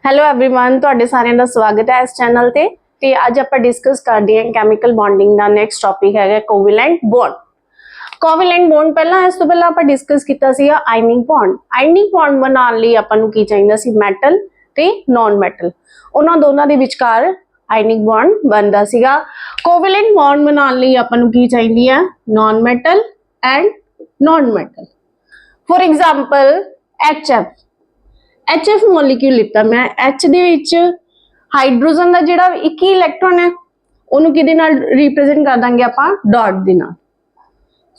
Hello everyone, ਤੁਹਾਡੇ ਸਾਰਿਆਂ ਦਾ ਸਵਾਗਤ ਹੈ ਇਸ ਚੈਨਲ ਤੇ ਅੱਜ ਆਪਾਂ ਡਿਸਕਸ ਕਰਦੇ ਹਾਂ ਕੈਮੀਕਲ ਬੌਂਡਿੰਗ ਦਾ ਨੈਕਸਟ ਟੌਪਿਕ ਹੈਗਾ ਕੋਵੈਲੈਂਟ ਬੌਂਡ। ਕੋਵੈਲੈਂਟ ਬੌਂਡ ਪਹਿਲਾਂ ਇਸ ਤੋਂ ਪਹਿਲਾਂ ਆਪਾਂ ਡਿਸਕਸ ਕੀਤਾ ਸੀ ਆਇਨਿਕ ਬੌਂਡ। ਆਇਨਿਕ ਬੌਂਡ ਬਣਾਉਣ ਲਈ ਆਪਾਂ ਨੂੰ ਕੀ ਚਾਹੀਦਾ ਸੀ? ਮੈਟਲ ਤੇ ਨਾਨ ਮੈਟਲ, ਉਹਨਾਂ ਦੋਨਾਂ ਦੇ ਵਿਚਕਾਰ ਆਇਨਿਕ ਬੌਂਡ ਬਣਦਾ ਸੀਗਾ। ਕੋਵੈਲੈਂਟ ਬੌਂਡ ਬਣਾਉਣ ਲਈ ਆਪਾਂ ਨੂੰ ਕੀ ਚਾਹੀਦੀ ਹੈ? Non metal and non metal. For example HF molecule ਲਿੱਤਾ ਮੈਂ। H ਦੇ ਵਿੱਚ ਹਾਈਡਰੋਜਨ ਦਾ ਜਿਹੜਾ ਇੱਕ ਹੀ ਇਲੈਕਟ੍ਰੋਨ ਹੈ ਉਹਨੂੰ ਕਿਹਦੇ ਨਾਲ ਰਿਪਰੈਜ਼ੈਂਟ ਕਰ ਦਾਂਗੇ ਆਪਾਂ? ਡਾਟ ਦੇ ਨਾਲ।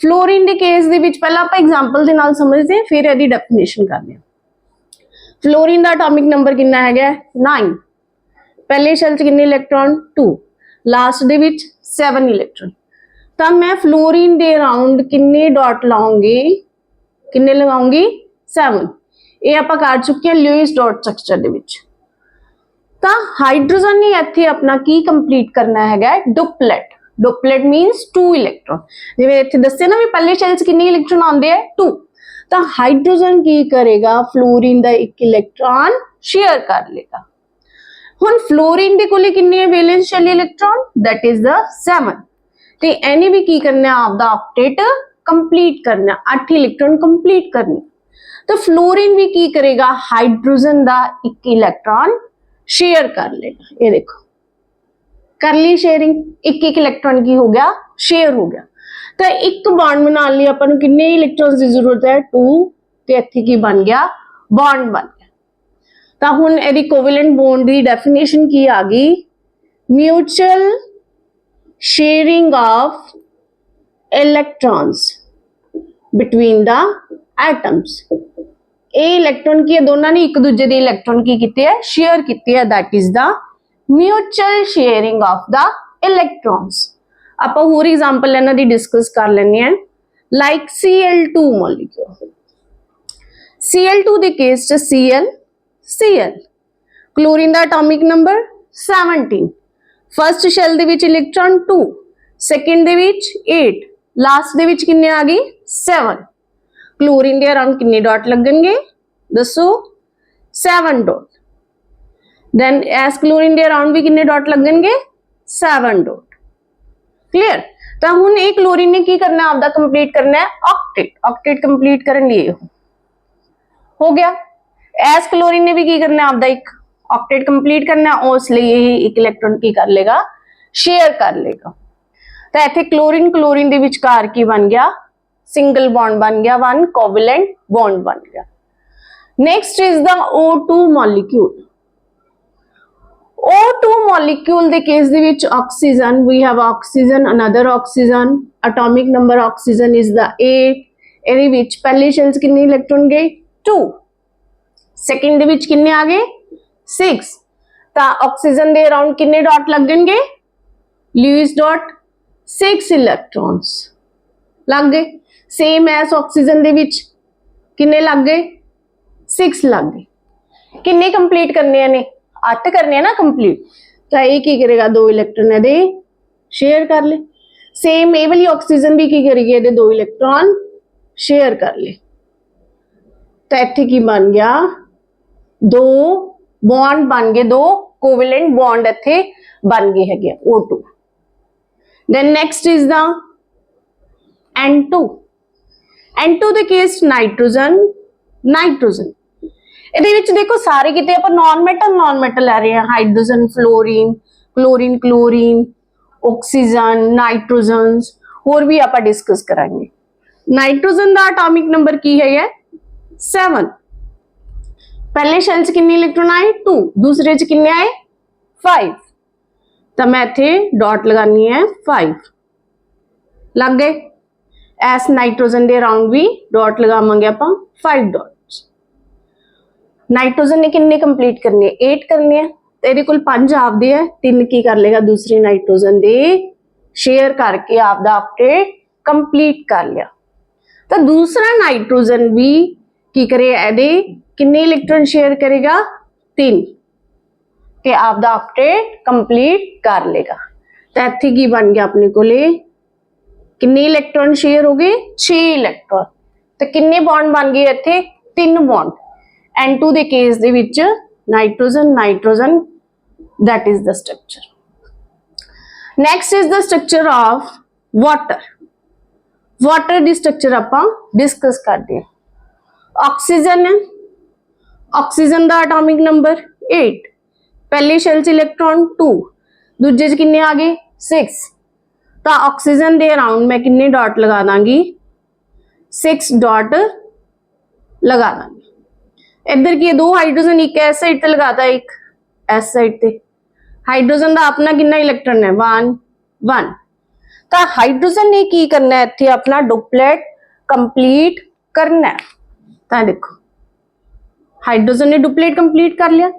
ਫਲੋਰੀਨ ਦੇ ਕੇਸ ਦੇ ਵਿੱਚ ਪਹਿਲਾਂ ਆਪਾਂ ਐਗਜ਼ਾਮਪਲ ਦੇ ਨਾਲ ਸਮਝਦੇ ਹਾਂ, ਫਿਰ ਇਹਦੀ ਡੈਫੀਨੇਸ਼ਨ ਕਰਦੇ ਹਾਂ। ਫਲੋਰੀਨ ਦਾ ਐਟੋਮਿਕ ਨੰਬਰ ਕਿੰਨਾ ਹੈਗਾ? 9। ਪਹਿਲੇ ਸ਼ੈਲ 'ਚ ਕਿੰਨੇ ਇਲੈਕਟ੍ਰੋਨ? 2। ਲਾਸਟ ਦੇ ਵਿੱਚ 7 ਇਲੈਕਟ੍ਰੋਨ। ਤਾਂ ਮੈਂ ਫਲੋਰੀਨ ਦੇ ਅਰਾਊਂਡ ਕਿੰਨੇ ਡਾਟ ਲਾਉਂਗੀ? ਕਿੰਨੇ ਲਗਾਉਂਗੀ? 7। ਇਹ ਆਪਾਂ ਕਰ ਚੁੱਕੇ ਹਾਂ ਲੂਇਸ ਡਾਟ ਸਟਰਕਚਰ ਦੇ ਵਿੱਚ। ਤਾਂ ਹਾਈਡਰੋਜਨ ਨੇ ਇੱਥੇ ਆਪਣਾ ਕੀ ਕੰਪਲੀਟ ਕਰਨਾ ਹੈਗਾ? ਡੁਪਲੇਟ। ਡੁਪਲੇਟ ਮੀਨਸ 2 ਇਲੈਕਟ੍ਰੋਨ। ਜਿਵੇਂ ਇੱਥੇ ਦੱਸਿਆ ਨਾ ਵੀ ਪਹਿਲੇ ਸ਼ੈਲ 'ਚ ਕਿੰਨੇ ਇਲੈਕਟ੍ਰੋਨ ਆਉਂਦੇ ਆ? 2। ਤਾਂ ਹਾਈਡਰੋਜਨ ਕੀ ਕਰੇਗਾ? ਫਲੋਰੀਨ ਦਾ ਇੱਕ ਇਲੈਕਟ੍ਰੋਨ ਸ਼ੇਅਰ ਕਰ ਲੇਗਾ। ਹੁਣ ਫਲੋਰੀਨ ਦੇ ਕੋਲੇ ਕਿੰਨੇ ਹੈ wellness shell electron? That is the 7। ਤੇ ਇਹਨੇ ਵੀ ਕੀ ਕਰਨਾ? ਆਪਦਾ ਆਕਟੇਟ ਕੰਪਲੀਟ ਕਰਨਾ, 8 ਇਲੈਕਟ੍ਰੋਨ ਕੰਪਲੀਟ ਕਰਨੇ। तो फ्लोरीन भी की करेगा? हाइड्रोजन का एक इलेक्ट्रॉन शेयर कर लेगा। ये देखो कर ली शेयरिंग, एक इलेक्ट्रॉन की हो गया शेयर हो गया। तो एक बॉन्ड बना लिए अपन को कितने इलेक्ट्रॉन्स की जरूरत है? 2। ते इत्थे की बन गया? बॉन्ड बन गया। तो हुण इहदी कोवैलेंट बॉन्ड की डेफिनेशन की आ गई? Mutual sharing of electrons between the atoms. ਇਹ ਇਲੈਕਟ੍ਰੋਨ ਕੀ ਹੈ? ਦੋਨਾਂ ਨੇ ਇੱਕ ਦੂਜੇ ਦੇ ਇਲੈਕਟ੍ਰੋਨ ਕੀ ਕੀਤੇ ਹੈ? ਸ਼ੇਅਰ ਕੀਤੇ ਹੈ। That is the mutual sharing of the electrons. ਆਪਾਂ ਹੋਰ ਐਗਜ਼ਾਮਪਲ ਇਹਨਾਂ ਦੀ ਡਿਸਕਸ ਕਰ ਲੈਂਦੇ ਹਾਂ। Like Cl2 molecule. Cl2 ਦੇ ਕੇਸ 'ਚ Cl ਕਲੋਰੀਨ ਦਾ ਐਟੋਮਿਕ ਨੰਬਰ 17। ਫਸਟ ਸ਼ੈਲ ਦੇ ਵਿੱਚ ਇਲੈਕਟ੍ਰੋਨ 2, ਸੈਕਿੰਡ ਦੇ ਵਿੱਚ 8, ਲਾਸਟ ਦੇ ਵਿੱਚ ਕਿੰਨੇ ਆ ਗਈ? 7। क्लोरीन के अराउंड कितने डॉट लगेंगे? दसो 7 डॉट। देन एस क्लोरीन के अराउंड भी कितने डॉट लगेंगे? 7 डॉट। क्लियर? तो हुण एक क्लोरीन ने की करना? आपदा कंप्लीट करना है ऑक्टेट। ऑक्टेट कंप्लीट करन लिए हो गया। एस क्लोरीन ने भी की करना? आपदा एक ऑक्टेट कंप्लीट करना है, उस लिए एक इलेक्ट्रॉन की कर लेगा? शेयर कर लेगा। तो इत्थे क्लोरीन क्लोरीन दे विचकार की बन गया? सिंगल बॉन्ड बन गया, वन कोवैलेंट बॉन्ड बन गया। Next is the O2 molecule. O2 molecule दे केस दे विच oxygen, we have oxygen, another oxygen, atomic number oxygen is the 8। ਇਹਦੇ ਵਿੱਚ ਪਹਿਲੇ ਸ਼ੈਲਸ ਕਿੰਨੇ ਇਲੈਕਟ੍ਰੋਨ ਗਏ? 2। ਸੈਕਿੰਡ ਦੇ ਵਿੱਚ ਕਿੰਨੇ ਆ ਗਏ? 6। ਤਾਂ ਆਕਸੀਜਨ ਦੇ ਅਰਾਊਂਡ ਕਿੰਨੇ ਡਾਟ ਲੱਗਣਗੇ? ਲੂਇਸ ਡਾਟ 6 ਇਲੈਕਟ੍ਰॉन्स ਲੱਗ ਗਏ। सेम एस ऑक्सीजन दे विच किन्ने लग गए? 6 लग गए। किन्ने कंप्लीट करने ने? 8 करने ना कंप्लीट। तो ये की करेगा? 2 इलेक्ट्रॉन ये शेयर कर ले। सेम ये वाली ऑक्सीजन भी की करेगी? ये 2 इलेक्ट्रॉन शेयर कर ले। तो इत्थे की बन गया? 2 बॉन्ड बन गए, 2 कोवैलेंट बॉन्ड इत्थे बन गए है O2। Then next is the N2। N2 ਦੇ ਕੇਸ ਨਾਈਟ੍ਰੋਜਨ ਇਹਦੇ ਵਿੱਚ ਦੇਖੋ ਸਾਰੇ ਕਿਤੇ ਆਪਾਂ ਨਾਨ ਮੈਟਲ ਲੈ ਰਹੇ ਹਾਂ। Hydrogen, fluorine, chlorine, oxygen, nitrogenous, ਹੋਰ ਵੀ ਆਪਾਂ ਡਿਸਕਸ ਕਰਾਂਗੇ। ਨਾਈਟ੍ਰੋਜਨ ਦਾ ਐਟੋਮਿਕ ਨੰਬਰ ਕੀ ਹੈ? 7। ਪਹਿਲੇ ਸ਼ੈਲ 'ਚ ਕਿੰਨੇ ਇਲੈਕਟ੍ਰੋਨ ਆਏ? 2। ਦੂਸਰੇ 'ਚ ਕਿੰਨੇ ਆਏ? 5। ਤਾਂ ਮੈਂ ਇੱਥੇ ਡਾਟ ਲਗਾਨੀ ਹੈ 5 ਲੱਗ गए। एस नाइट्रोजन के अराउंड भी डॉट लगावांगे आप 5 डॉट्स। नाइट्रोजन ने किन्ने कंप्लीट करने? 8 करने हैं। तो ये कोल 5 आपदे है, 3 की कर लेगा दूसरी नाइट्रोजन दे शेयर करके आपदा ऑक्टेट कंप्लीट कर लिया। तो दूसरा नाइट्रोजन भी की करे? एदे किन्ने इलेक्ट्रॉन शेयर करेगा? 3 के आपदा ऑक्टेट कंप्लीट कर लेगा। तो इत्थे की बन गया अपने कोले? किन्ने इलेक्ट्रॉन शेयर हो गए? 6 इलेक्ट्रॉन। तो किन्ने बॉन्ड बन गए इत्थे? 3 बॉन्ड। N2 ਦੇ ਕੇਸ ਦੇ ਵਿੱਚ nitrogen nitrogen, that is the structure. Next is the structure of water. Water the structure आपां डिस्कस करते हैं। ऑक्सीजन है, ऑक्सीजन दा एटॉमिक नंबर 8, पहले शेल च इलेक्ट्रॉन 2, दूजे च किन्ने आ गए 6, तो ऑक्सीजन दे अराउंड मैं किन्ने डॉट लगा दांगी 6 डॉट लगा दांगी। इधर की 2 हाइड्रोजन एक एस साइड ते लगाता, एक एस साइड ते। हाइड्रोजन दा अपना कितना इलेक्ट्रॉन है 1 1, तो हाइड्रोजन ने की करना है इत्थे अपना डुप्लेट कंप्लीट करना है। तो देखो हाइड्रोजन ने डुप्लेट कंप्लीट कर लिया,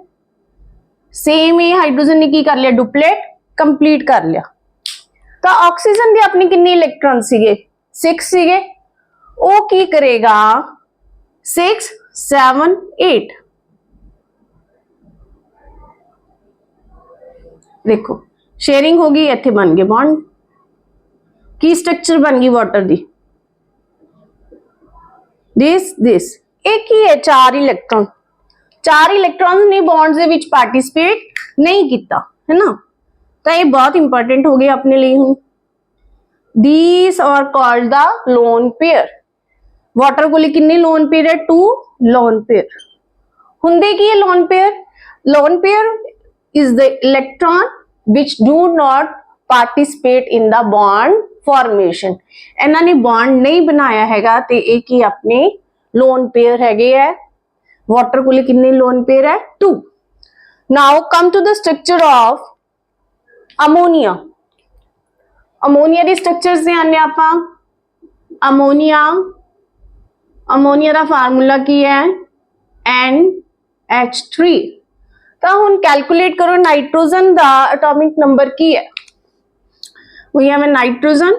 सेम ही हाइड्रोजन ने की कर लिया डुप्लेट कंप्लीट कर लिया। तो ऑक्सीजन के अपने कितने इलेक्ट्रॉन सीगे 6 सीगे, वो की करेगा 6 7 8। देखो शेयरिंग होगी, इत्थे बन गए बॉन्ड, की स्ट्रक्चर बन गई वाटर दी दिस एक ही है 4 इलेक्ट्रॉन, 4 इलेक्ट्रॉन ने बॉन्ड्स दे विच पार्टिसिपेट नहीं किया है ना। तो ये बहुत इंपॉर्टेंट हो गया अपने लिए। हूं these are called the lone pair. Water को कितने लोन पेयर है 2 लोन पेयर। हुंदे की है lone pair? Lone pair is the electron which do not participate in the bond formation। इन्हां ने बॉन्ड नहीं बनाया हैगा ते एक ही अपने लोन पेयर हैगे है। वाटर को कितने लोन पेयर है 2। Now come to the structure of ammonia. Ammonia दी स्ट्रक्चर्स दे आने आपां। अमोनिया, अमोनिया दा फार्मूला की है NH3। तो हुन कैलकुलेट करो नाइट्रोजन दा एटॉमिक नंबर की है। We have nitrogen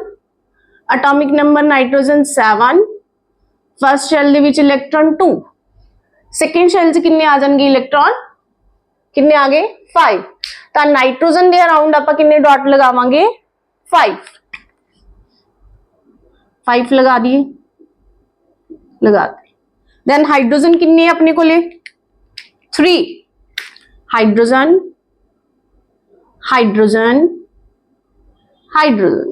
atomic number nitrogen 7, first shell दे विच इलेक्ट्रॉन 2, सेकंड शेल च किन्ने आ जाणगे इलेक्ट्रॉन, किन्ने आ गए 5। तो नाइट्रोजन दे अराउंड आपां किन्ने डॉट लगावांगे 5 लगा दिए, लगा दिए। देन हाइड्रोजन किन्ने अपने को 3, हाइड्रोजन हाइड्रोजन हाइड्रोजन।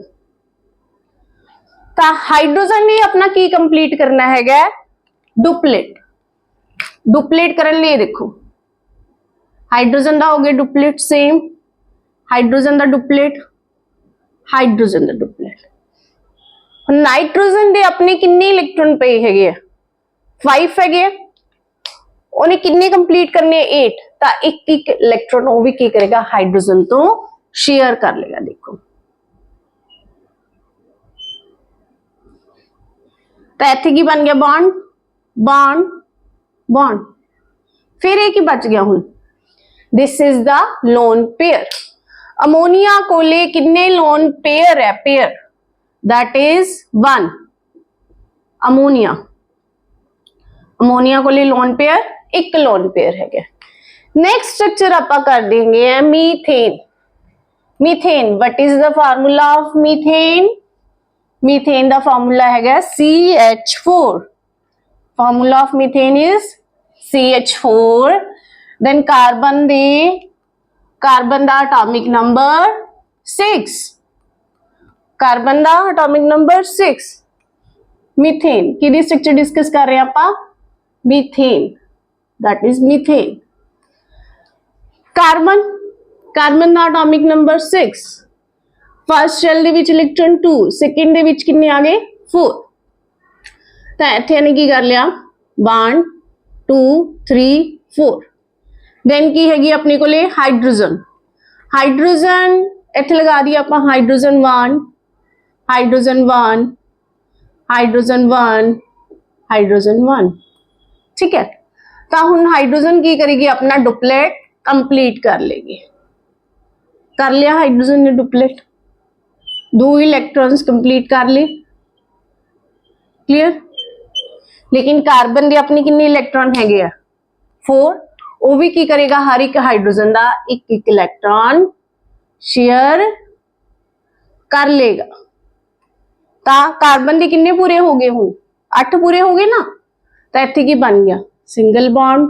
तो हाइड्रोजन ने अपना की कंप्लीट करना है डुप्लेट। डुप्लेट करने लिए देखो हाइड्रोजन दा हो गया डुप्लेट सेम, हाइड्रोजन दा डुप्लेट, हाइड्रोजन दा डुप्लेट। नाइट्रोजन दे अपने किन्ने इलेक्ट्रॉन पे है 5 है, उन्हें किन्ने कंप्लीट करने 8। तो एक एक इलेक्ट्रॉन वो भी की करेगा हाइड्रोजन तो शेयर कर लेगा। देखो तो इत्थे की बन गया बॉन्ड बॉन्ड बॉन्ड, फिर एक ही बच गया हुन। This is the lone pair. Ammonia कोले किन्ने लोन पेयर है pair, that is 1। Ammonia, ammonia कोले लोन पेयर एक लोन पेयर है। नेक्स्ट स्ट्रक्चर आपा कर देंगे methane. Methane, what is the formula of methane? Methane दा फार्मूला है CH4। Formula of methane is CH4। Then carbon दे, कार्बन दा एटॉमिक नंबर 6, कार्बन दा एटॉमिक नंबर 6। मीथेन की स्ट्रक्चर डिस्कस कर रहे हैं आपा, methane, that is methane. Carbon, carbon दा एटॉमिक नंबर 6, फर्स्ट शेल दे विच इलेक्ट्रॉन 2, सेकंड दे विच किन्ने आ गए 4। तो इत्थे ने की कर लिया बॉन्ड 2 3 4। देन की हैगी अपने को हाइड्रोजन। हाइड्रोजन इत्थे लगा दिया आपां हाइड्रोजन 1, हाइड्रोजन 1, हाइड्रोजन 1, हाइड्रोजन 1। ठीक है। तो हुन हाइड्रोजन की करेगी अपना डुप्लेट कंप्लीट कर लेगी। कर लिया हाइड्रोजन ने डुप्लेट, 2 इलेक्ट्रॉन्स कंप्लीट कर ली, क्लियर। लेकिन कार्बन दे अपनी कितने इलेक्ट्रॉन है 4, वो भी की करेगा हर एक हाइड्रोजन का एक एक इलेक्ट्रॉन शेयर कर लेगा। ता कार्बन के कितने पूरे हो गए हूं 8 पूरे हो गए ना। तो इत्थे की बन गया single bond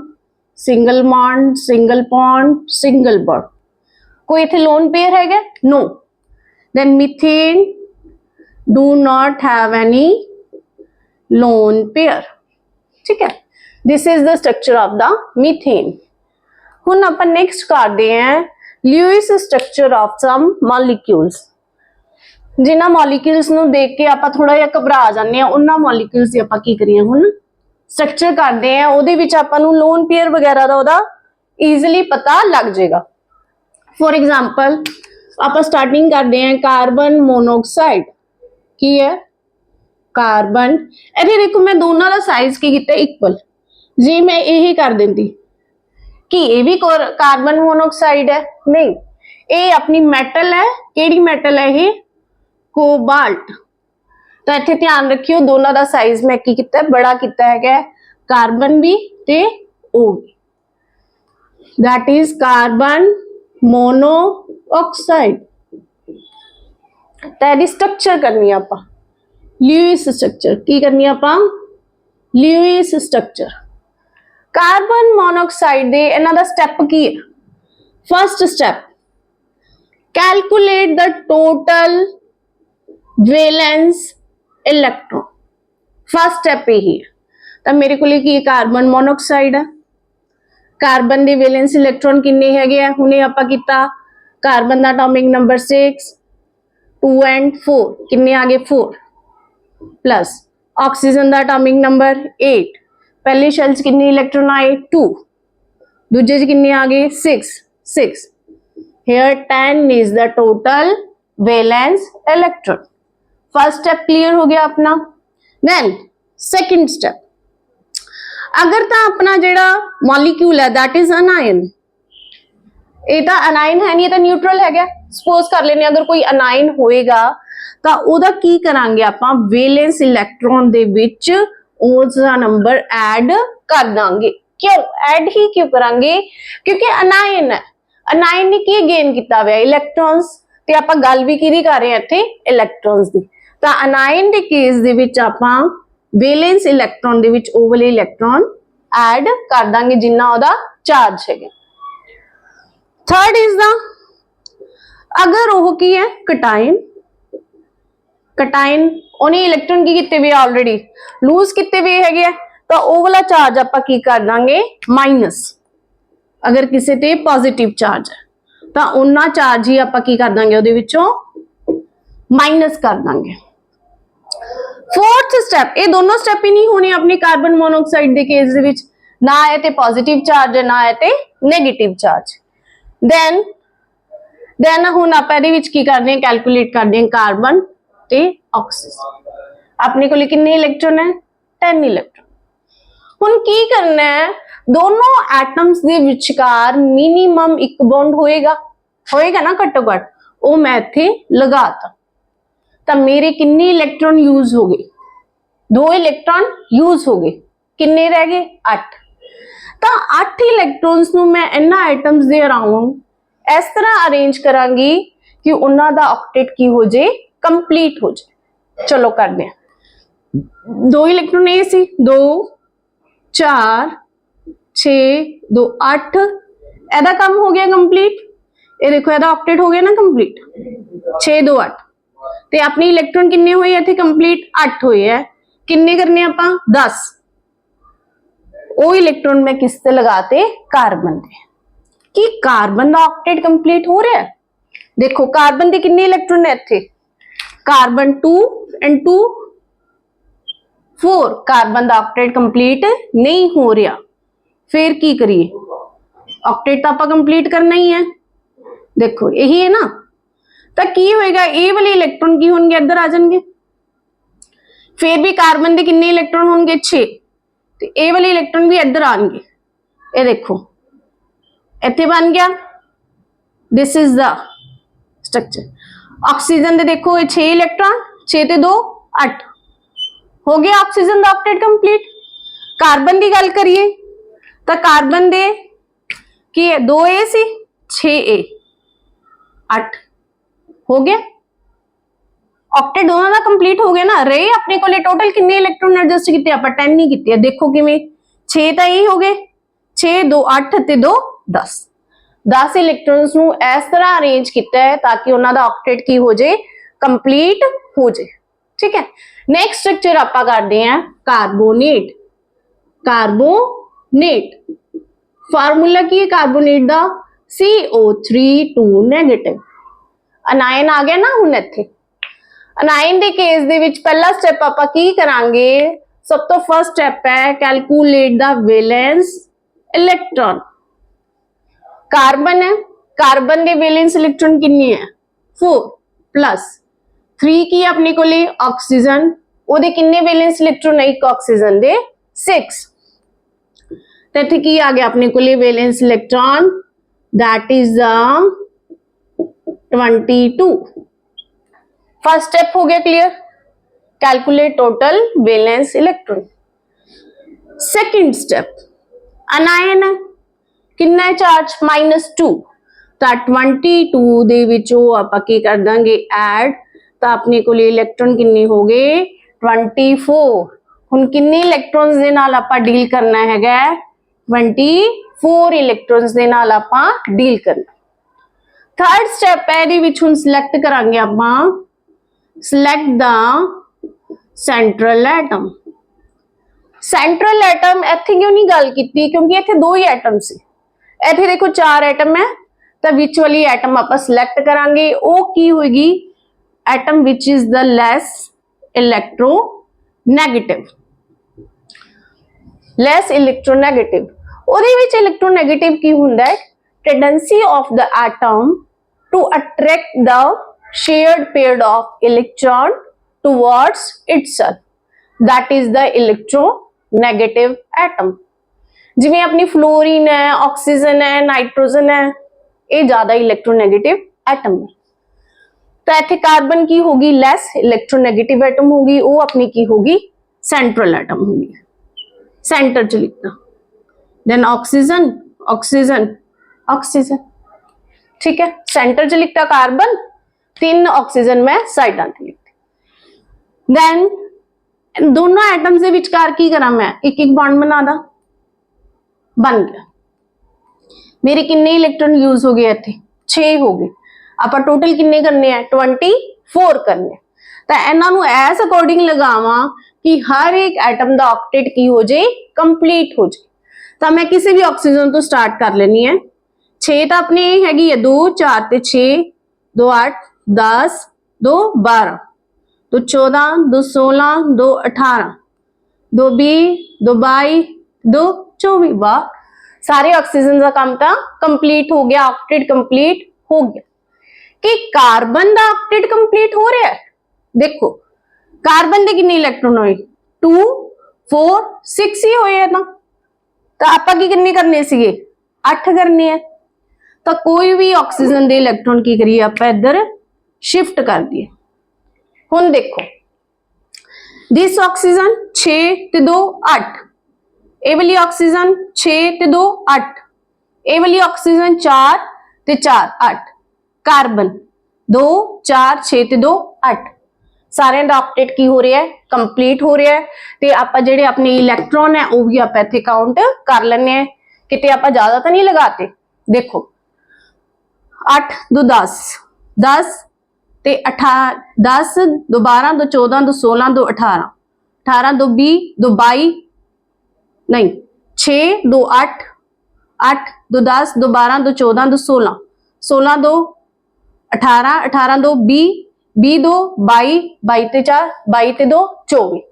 single bond, single bond, single bond. कोई इथे लोन पेयर है? No. Then methane do not have any lone pair. ठीक है, this is the structure of the methane. हुण आपां नेक्स्ट करते हैं Lewis structure of some molecules. जिन्हां मॉलिक्यूल्स नूं देख के आपां थोड़ा जिहा घबरा जांदे आ, उन्हां मॉलिक्यूल्स दी आपां की करिए हुण स्ट्रक्चर करते हैं। उहदे विच आपां नूं लोन पेयर वगैरह दा उहदा ईजिली पता लग जाएगा। फॉर एग्जाम्पल आपां स्टार्टिंग करते हैं कार्बन मोनोऑक्साइड। की है? कार्बन। इहदे देखो मैं दोनों का साइज की कीता इक्वल। जी मैं यही कर देंदी कि ये भी कार्बन मोनोऑक्साइड है? नहीं, ये अपनी मेटल है। केड़ी मेटल है ये? कोबाल्ट। तो इत्थे ध्यान रखियो दोनों का साइज मैं की कीता है, बड़ा कीता है, कार्बन भी ते ओ भी। That is carbon monoxide. तो स्ट्रक्चर करनी आपां ल्यूइस स्ट्रक्चर। की करनी आपां? Lewis structure. कार्बन मोनोऑक्साइड दे इन्हां दा स्टेप की है? First step calculate the total valence electron. First step यही है। तो मेरे को की कार्बन मोनोऑक्साइड है, कार्बन दे वैलेंस इलेक्ट्रॉन किन्ने हैगे आ? हुणे आपां कीता कार्बन दा एटॉमिक नंबर 6, 2 and 4 किन्ने आ गए? 4 प्लस ऑक्सीजन दा एटॉमिक नंबर 8। पहले शेल च किन्ने इलेक्ट्रॉन आए? 2। दूजे च किन्ने आ गए? 6। Here 10 is the total valence electron। First step clear हो गया अपना। देन सेकंड स्टेप, अगर तो अपना जेड़ा मॉलिक्यूल है दैट इज अनायन, ये तो अनायन है नहीं, तो न्यूट्रल है। सपोज कर लेने अगर कोई अनायन होएगा तो ओदा की करांगे आपां? वैलेंस इलेक्ट्रॉन दे विच उसका नंबर ऐड कर दांगे। क्यों ऐड ही क्यों करांगे? क्योंकि अनायन है, अनायन ने की गेन किया हुआ? इलेक्ट्रॉन्स। ते आपां गल भी किहदी कर रहे हैं इत्थे? इलेक्ट्रॉन्स दी। तो अनायन दे केस दे विच आपां वैलेंस इलेक्ट्रॉन दे विच ओ वाले इलेक्ट्रॉन ऐड कर दांगे जिन्ना ओदा चार्ज है। थर्ड इज द, अगर वो की है कटाइन, कटाइन उन्हें इलेक्ट्रॉन की किते हुए ऑलरेडी लूज किते हुए है, तो वो वाला चार्ज आपां की कर दांगे? माइनस। अगर किसी ते पॉजिटिव चार्ज है तो उन्ना चार्ज ही आपां की कर दांगे उहदे विचों माइनस कर दांगे। फोर्थ स्टेप, ये दोनों स्टेप ही नहीं होने अपनी कार्बन मोनोऑक्साइड के केस दे विच, ना है ते पॉजिटिव चार्ज है ना है ते नेगेटिव चार्ज। देन हुण आपां इहदे विच की करदे हैं? कैलकुलेट करदे हैं कार्बन ते ऑक्सीजन। अपने को कितने इलेक्ट्रॉन है? 10 इलेक्ट्रॉन। हुण की करना है? दोनों एटम्स दे विचकार मिनिमम एक बॉन्ड होएगा ना घट्टो घट, वो मैं इत्थे लगाता। तो मेरे कितने इलेक्ट्रॉन यूज हो गए? 2 इलेक्ट्रॉन यूज हो गए। कितने रह गए? 8। तो 8 इलेक्ट्रॉन्स नूं मैं इन्हां एटम्स दे अराउंड इस तरह अरेंज करांगी कि उन्हां दा ऑक्टेट की हो जाए? कंप्लीट हो जाए। चलो करते हैं। 2 इलेक्ट्रॉन ये सी, 2 4 6 2 8, एदा काम हो गया कंप्लीट। ये देखो एदा ऑक्टेट हो गया ना कंप्लीट। 6 2 8 ते अपनी इलेक्ट्रॉन किन्ने हुए इत्थे कंप्लीट? 8 हुए है। किन्ने करने आपां? 10। वो इलेक्ट्रॉन मैं किस ते लगाते? कार्बन दे। कि कार्बन दा ऑक्टेट कंप्लीट हो रहा है। देखो कार्बन दे किन्ने इलेक्ट्रॉन है इत्थे? Carbon 2 and 2 4। कार्बन दा ऑक्टेट कंप्लीट नहीं हो रहा। फिर की करिए? ऑक्टेट तो आपां कंप्लीट करना ही है। देखो यही है ना, तो की होएगा? ए वाले इलेक्ट्रॉन की होंगे? इधर आ जाएंगे। फिर भी कार्बन के कितने इलेक्ट्रॉन होंगे? 6। तो ए वाले इलेक्ट्रॉन भी इधर आएंगे। ये देखो इत्थे बन गया। This is the structure. Oxygen दे देखो 6 इलेक्ट्रॉन, 6 ते 2 8 हो गया ऑक्सीजन दा ऑक्टेट कंप्लीट। कार्बन की गल करिए तो कार्बन दे की है? 2 ए सी, 6 ए 8 हो गया। ऑक्टेट दोनों का कंप्लीट हो गया ना। रहे अपने को टोटल कितने इलेक्ट्रॉन एडजस्ट किए? आप 10 नहीं किए। देखो किवें? 6 तो यही हो गए, 6 2 8 ਤੇ 2 10 10 इलेक्ट्रॉन्स ਨੂੰ ਇਸ ਤਰ੍ਹਾਂ ਅਰੇਂਜ ਕੀਤਾ ਹੈ ਤਾਂ ਕਿ ਉਹਨਾਂ ਦਾ ਆਕਟੇਟ ਕੀ ਹੋ ਜੇ ਕੰਪਲੀਟ ਹੋ ਜੇ ਠੀਕ ਹੈ ਨੈਕਸਟ ਸਟਰਕਚਰ ਆਪਾਂ ਕਰਦੇ ਹਾਂ ਕਾਰਬੋਨੇਟ ਕਾਰਬੋਨੇਟ ਫਾਰਮੂਲਾ ਕੀ ਹੈ ਕਾਰਬੋਨੇਟ ਦਾ CO3 2 ਨੈਗੇਟਿਵ ਅਨਾਇਨ ਆ ਗਿਆ ਨਾ ਹੁਣ ਇੱਥੇ ਅਨਾਇਨ ਦੇ ਕੇਸ ਦੇ ਵਿੱਚ ਪਹਿਲਾ ਸਟੈਪ ਆਪਾਂ ਕੀ ਕਰਾਂਗੇ ਸਭ ਤੋਂ ਫਰਸਟ ਸਟੈਪ ਹੈ ਕੈਲਕੂਲੇਟ ਦਾ ਵੈਲੈਂਸ ਇਲੈਕਟ੍ਰੋਨ कार्बन है कार्बन के वैलेंस इलेक्ट्रॉन कितनी है 4 प्लस 3 की अपने को ले ऑक्सीजन ओदे कितने वैलेंस इलेक्ट्रॉन है एक ऑक्सीजन दे 6 तो इत्थे की आ गया अपने को ले valence electron that is 22 first step हो गया clear calculate total valence electron second step अनायन है कितना चार्ज -2 ਤਾਂ 22 ਦੇ ਵਿੱਚੋਂ ਆਪਾਂ ਕੀ ਕਰ ਦਾਂਗੇ ਐਡ ਤਾਂ ਆਪਣੇ ਕੋਲ ਇਲੈਕਟ੍ਰੋਨ ਕਿੰਨੇ ਹੋ ਗਏ 24 ਹੁਣ ਕਿੰਨੇ ਇਲੈਕਟ੍ਰੋਨਸ ਦੇ ਨਾਲ ਆਪਾਂ ਡੀਲ ਕਰਨਾ ਹੈਗਾ 24 ਇਲੈਕਟ੍ਰੋਨਸ ਦੇ ਨਾਲ ਆਪਾਂ ਡੀਲ ਕਰਨਾ ਥਰਡ ਸਟੈਪ ਹੈ ਇਹਦੇ ਵਿੱਚ ਹੁਣ ਸਿਲੈਕਟ ਕਰਾਂਗੇ ਆਪਾਂ ਸਿਲੈਕਟ ਦਾ ਸੈਂਟਰਲ ਐਟਮ ਸੈਂਟਰਲ ਐਟਮ ਇੱਥੇ ਕਿਉਂ ਨਹੀਂ ਗੱਲ ਕੀਤੀ ਕਿਉਂਕਿ ਇੱਥੇ ਦੋ ਹੀ ਐਟਮ ਸੀ ਇੱਥੇ ਦੇਖੋ ਚਾਰ ਐਟਮ ਹੈ ਤਾਂ ਵਿੱਚ ਵਾਲੀ ਐਟਮ ਆਪਾਂ ਸਿਲੈਕਟ ਕਰਾਂਗੇ ਉਹ ਕੀ ਹੋਏਗੀ ਐਟਮ ਵਿਚ is the less electronegative less electronegative ਉਹਦੇ ਵਿੱਚ ਇਲੈਕਟ੍ਰੋਨੈਗੇਟਿਵ ਕੀ ਹੁੰਦਾ ਹੈ tendency of the atom to attract the shared pair of electron towards itself that is the electronegative atom ਜਿਵੇਂ ਆਪਣੀ ਫਲੋਰੀਨ ਹੈ ਆਕਸੀਜਨ ਹੈ ਨਾਈਟ੍ਰੋਜਨ ਹੈ ਇਹ ਜ਼ਿਆਦਾ ਇਲੈਕਟ੍ਰੋਨੈਗੇਟਿਵ ਐਟਮ ਹੈ ਤਾਂ ਇੱਥੇ ਕਾਰਬਨ ਕੀ ਹੋਗੀ ਲੈਸ ਇਲੈਕਟ੍ਰੋਨੈਗੇਟਿਵ ਐਟਮ ਹੋਗੀ ਉਹ ਆਪਣੀ ਕੀ ਹੋਗੀ ਸੈਂਟਰਲ ਐਟਮ ਹੋਗੀ सेंटर च लिखना देन ऑक्सीजन ऑक्सीजन ऑक्सीजन ठीक है सेंटर च लिखता कार्बन 3 ऑक्सीजन मैं साइडा ते लिखती देन दोनों एटम्स के विचकार की करा मैं एक एक बॉन्ड बना दा बन गया मेरे किन्ने इलेक्ट्रॉन यूज हो गए इत्थे 6 हो गए ਆਪਾਂ टोटल किन्ने करने हैं 24 करने तो इन्हां नूं एस अकॉर्डिंग लगावां कि हर एक एटम दा ऑक्टेट की हो जाए कंप्लीट हो जाए तो मैं किसी भी ऑक्सीजन तो स्टार्ट कर लेनी है 6 तो अपने हैगी है 2 4 ते 6 2 8 10 2 12 2 14 2 16 2 18 2 20 2 22 2 24 वाह सारे ऑक्सीजन का काम तो कंप्लीट हो गया ऑक्टेट कंप्लीट हो गया कि कार्बन का ऑक्टेट कंप्लीट हो रहा है देखो कार्बन के कितने इलेक्ट्रॉन होए 2 4 6 ही होए ना तो आप कितने करने सीगे 8 करने हैं तो कोई भी ऑक्सीजन के इलेक्ट्रॉन की करिए आप इधर शिफ्ट कर दिए हुण देखो दिस ऑक्सीजन 6 ते 2 8 ए वाली ऑक्सीजन 6 ते 2 8 ए वाली ऑक्सीजन 4 ते 4 8 कार्बन 2 4 6 ते 2 8 सारे का ऑक्टेट की हो रहा है कंप्लीट हो रहा है तो आप जेडे अपने इलैक्ट्रॉन है वो भी आप इत्थे काउंट कर लेने किते आप ज्यादा तो नहीं लगाते देखो 8 2 10 10 ते 18 10 2 12 2 14 2 16 2 18 18 2 20 2 22 नहीं 6 2 8 8 2 10 2 12 2 14 2 16 16 2 18 18 2 20 20 2 22 22 ते 4 22 ते 2 24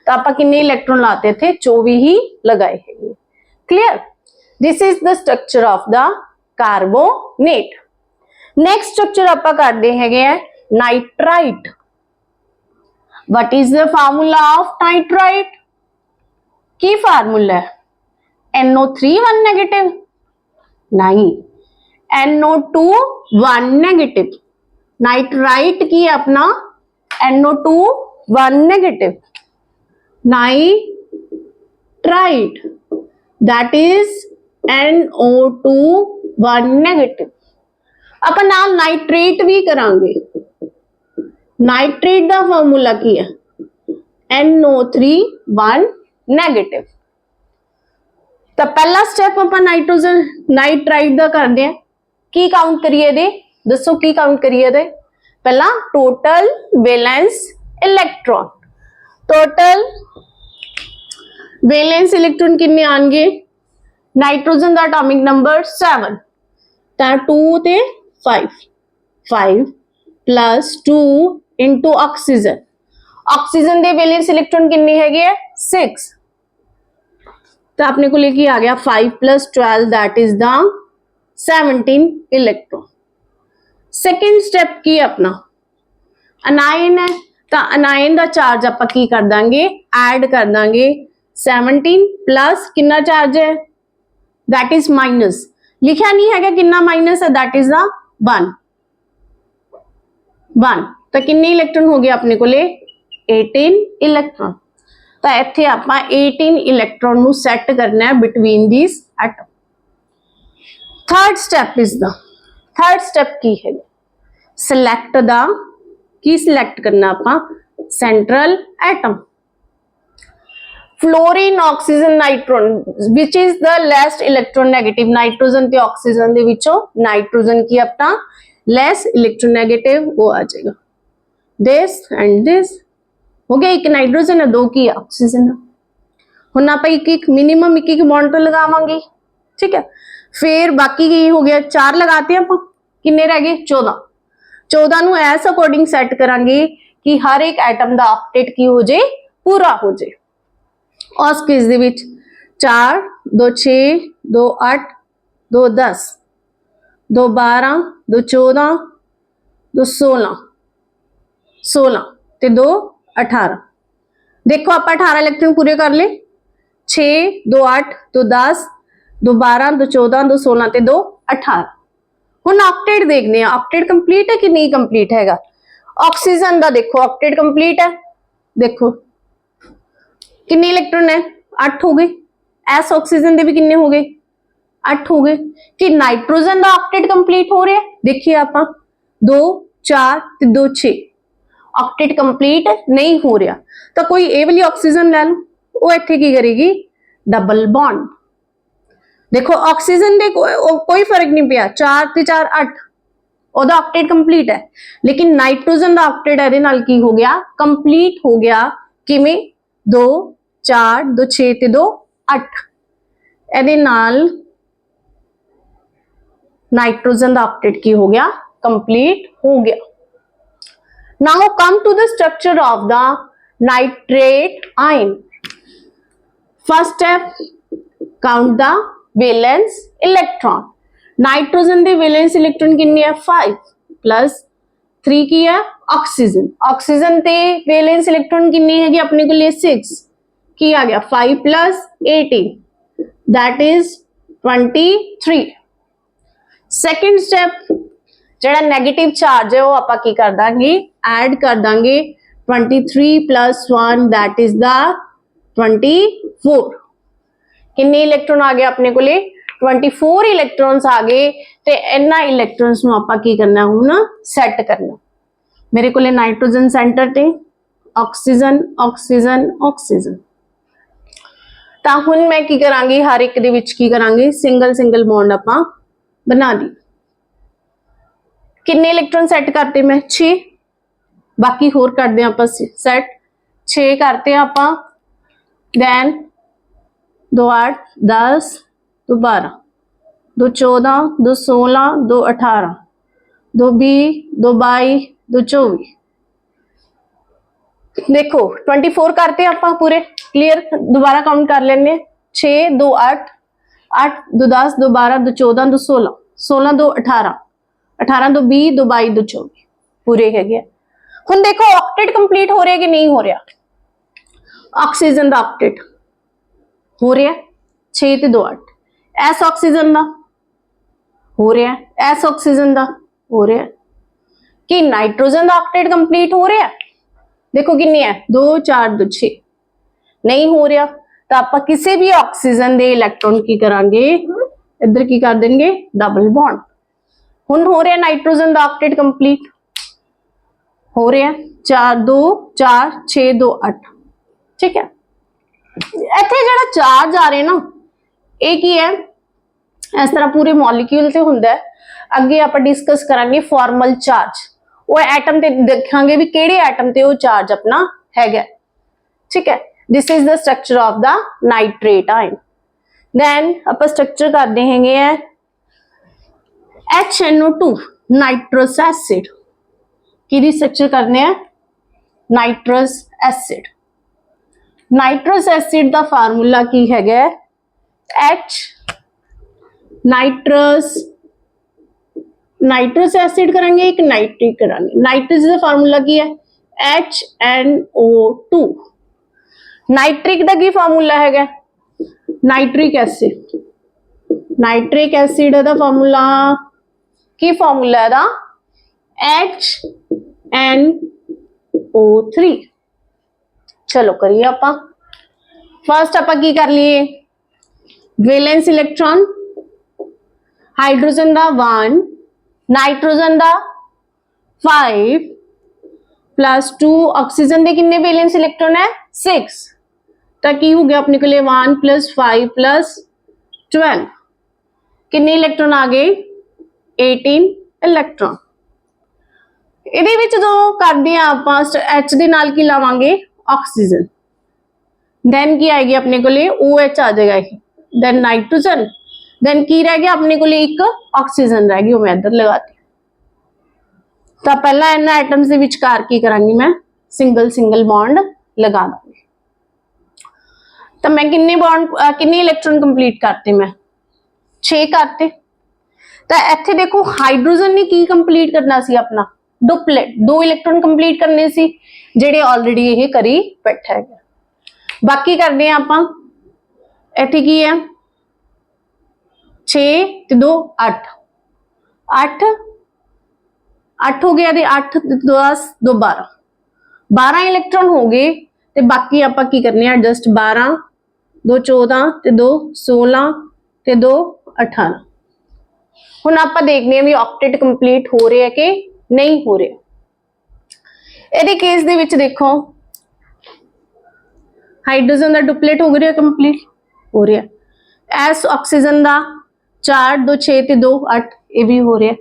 तो आप कितने इलेक्ट्रॉन लाते थे 24 ही लगाए हैं clear this is the structure of the carbonate next structure आप करते हैं nitrite what is the formula of nitrite की फार्मूला है NO3 1 नेगेटिव नहीं NO2 1 नेगेटिव नाइट्राइट की अपना NO2 1 negative nitrite that is NO2 1 negative अपन नाल नाइट्रेट भी करांगे नाइट्रेट का फॉर्मूला की है NO3 1 नेगेटिव तो पहला स्टेप आप नाइट्रोजन नाइट्राइड का करते हैं। की काउंट करिए दे, दसो की काउंट करिए दे। पहला total valence electron, total valence electron कितने आएंगे? नाइट्रोजन का एटॉमिक नंबर 7, तो 2 ते 5, 5 प्लस 2 इंटू ऑक्सीजन, ऑक्सीजन के वैलेंस इलेक्ट्रॉन कितने है? 6, तो अपने को लेके आ गया 5 plus 12 that is the 17 electron. Second step की अपना अनायन है, तो अनायन का चार्ज आप की कर देंगे, ऐड कर देंगे 17 प्लस कितना चार्ज है? दैट इज माइनस, लिखा नहीं है कितना माइनस है, दैट इज द 1, 1, तो कितने इलेक्ट्रॉन हो गया अपने को 18 इलेक्ट्रॉन। तो इत्थे आपां 18 इलेक्ट्रॉन नू सैट करना है between this atom. Third step is the, third step की है? सिलेक्ट द, की सिलेक्ट करना आपां? Central atom. Fluorine oxygen नाइट्रोन which is the लेस्ट electron negative, nitrogen ते ऑक्सीजन दे विचों नाइट्रोजन की अपना लेस इलेक्ट्रोनेगेटिव वो आ जाएगा। दिस एंड दिस हो गया, एक नाइट्रोजन है, 2 की ऑक्सीजन है। हुण आप एक मिनिमम एक बॉन्ड तो लगावांगे, ठीक है। फिर बाकी की हो गया 4 लगाते हैं, किन्ने रह गए? 14, 14 नू एस अकॉर्डिंग सैट करांगे कि हर एक एटम का ऑक्टेट की हो जाए, पूरा हो जाए। उस केस दे विच 4, 2 6, 2 8, 2 10, 2 12, 2 14, 2 16, 16 ते 2 18। देखो आप 18 इलेक्ट्रॉन पूरे कर ले, 6, 2 8, 2 10, 2 12, 2 14, 2 16 ते 2 18। हुण ऑक्टेट देखने हैं, ऑक्टेट कंप्लीट है कि नहीं कंप्लीट हैगा? ऑक्सीजन का देखो ऑक्टेट कंप्लीट है, देखो कितने इलेक्ट्रॉन है? 8 हो गए। एस ऑक्सीजन के भी कितने हो गए? 8 हो गए। कि नाइट्रोजन का ऑक्टेट कंप्लीट हो रहा है? देखिए आप 2 4 ते 2 6, ऑक्टेट कंप्लीट नहीं हो रहा, तो कोई ए वाली ऑक्सीजन ले लो, वो इत्थे की करेगी? Double bond. देखो ऑक्सीजन दे कोई फर्क नहीं पिया, 4 ते 4 8, ओदा ऑक्टेट कंप्लीट है, लेकिन नाइट्रोजन का ऑक्टेट ਇਹਦੇ ਨਾਲ ਕੀ हो गया? कंप्लीट हो गया। किवें? 2 4 2 6 ਤੇ 2 8, ਇਹਦੇ ਨਾਲ नाइट्रोजन का ऑक्टेट की हो गया? कंप्लीट हो गया। Now come to the structure of the nitrate ion. First step, count the valence electron. Nitrogen के वैलेंस इलेक्ट्रॉन कितने है? 5 प्लस 3 की है ऑक्सीजन, ऑक्सीजन के वैलेंस इलेक्ट्रॉन कितने है अपने को लिए? 6 की आ गया 5 plus 18 that is 23। Second step, ਜਿਹੜਾ नेगेटिव चार्ज है वो आप की कर देंगे? ऐड कर देंगे 23 प्लस 1 दैट इज द 24। कितने इलेक्ट्रॉन आ गए अपने को? 24 इलेक्ट्रॉन्स आ गए। तो इन्ना इलेक्ट्रॉन्स नू आप की करना हुण सैट करना। मेरे को नाइट्रोजन सेंटर ते ऑक्सीजन ऑक्सीजन ऑक्सीजन, तो हुण मैं की करांगी? हर एक दे विच की करांगी? सिंगल सिंगल बॉन्ड आप बना दी। कितने इलेक्ट्रॉन सैट करते? मैं 6, बाकी होर करते आप सैट 6 करते आप, दैन 2 8 10 2 12 2 14 2 16 2 18 2 20 2 22 2 24। देखो 24 करते आप पूरे क्लियर, दोबारा काउंट कर लेने 6 2 8 8 2 10 2 12 2 14 2 16 16 2 18 18 2 20 2 22 2 24 पूरे है गया। हुण देखो ऑक्टेट कंप्लीट हो रहा है कि नहीं हो रहा? ऑक्सीजन का ऑक्टेट हो रहा है 6 ते 2 8, एस ऑक्सीजन का हो रहा है, एस ऑक्सीजन का हो रहा है। कि नाइट्रोजन का ऑक्टेट कंप्लीट हो रहा है? देखो कितने है? 2 4 2 6 नहीं हो रहा, तो आप किसी भी ऑक्सीजन के इलेक्ट्रॉन की करांगे? इधर की कर देंगे? Double bond. हुण हो रहा नाइट्रोजन का ऑक्टेट कंप्लीट हो रहा है 4 2 4 6 2 8, ठीक है। इत्थे जिहड़ा चार्ज आ रहे ना, ਇਹ ਕੀ ਹੈ, इस तरह पूरे मॉलिक्यूल से हुंदा है। अगे आप डिस्कस करांगे फॉर्मल चार्ज, वो एटम ते देखांगे भी केड़े एटम ते वो चार्ज अपना हैगा, ठीक है। This is the structure of the nitrate ion. Then आप स्ट्रक्चर करते हैं HNO2 नाइट्रस एसिड, की स्ट्रक्चर करने हैं नाइट्रस एसिड। नाइट्रस एसिड का फार्मूला की है H नाइट्रस एसिड करेंगे, एक नाइट्रिक करेंगे। नाइट्रस का फार्मूला की है HNO2। नाइट्रिक का की फार्मूला है नाइट्रिक एसिड। नाइट्रिक एसिड का फार्मूला की फार्मूला है HNO3। चलो करिए आप फर्स्ट आप की कर लिए, वैलेंस इलेक्ट्रॉन हाइड्रोजन का 1, नाइट्रोजन का 5 प्लस 2, ऑक्सीजन के कितने वैलेंस इलेक्ट्रॉन है 6, तो की हो गया अपने को 1 + 5 + 12, कितने इलेक्ट्रॉन आ गए 18 इलेक्ट्रॉन। ਇਹਦੇ ਵਿੱਚ जो करते हैं आप H ਦੇ ਨਾਲ की लावांगे ऑक्सीजन, देन की आएगी अपने को OH आ जाएगा, देन नाइट्रोजन, देन की रह गया अपने को एक ऑक्सीजन रह गई, वो मैं इधर लगाती। तो पहला इन्होंने एटम्स के विचकार की करांगी, मैं सिंगल सिंगल बॉन्ड लगा दूंगी। तो मैं किन्ने बॉन्ड किन्ने इलेक्ट्रॉन कंप्लीट करते, मैं 6 करते। तो इत्थे देखो हाइड्रोजन ने की कंप्लीट करना सी अपना डुप्लेट, 2 इलेक्ट्रॉन कंप्लीट करने सी जेडे ऑलरेडी ये करी बैठा है। बाकी करते हैं आप इत्थे की है 6 ते 2 8 8 8 हो गया, 8 10 2 12 12 इलेक्ट्रॉन हो गए। ते बाकी आप की करने एडजस्ट 12 2 14 ते 2 16 ते 2 18। हुण आप देखने हैं भी ऑक्टेट कंप्लीट हो रहे हैं कि नहीं हो रहे। इहदे केस दे विच देखो हाइड्रोजन का डुप्लेट हो गया कंप्लीट हो रहा है। एस ऑक्सीजन का 4 2 6 ते 2 8 ये भी हो रहा है।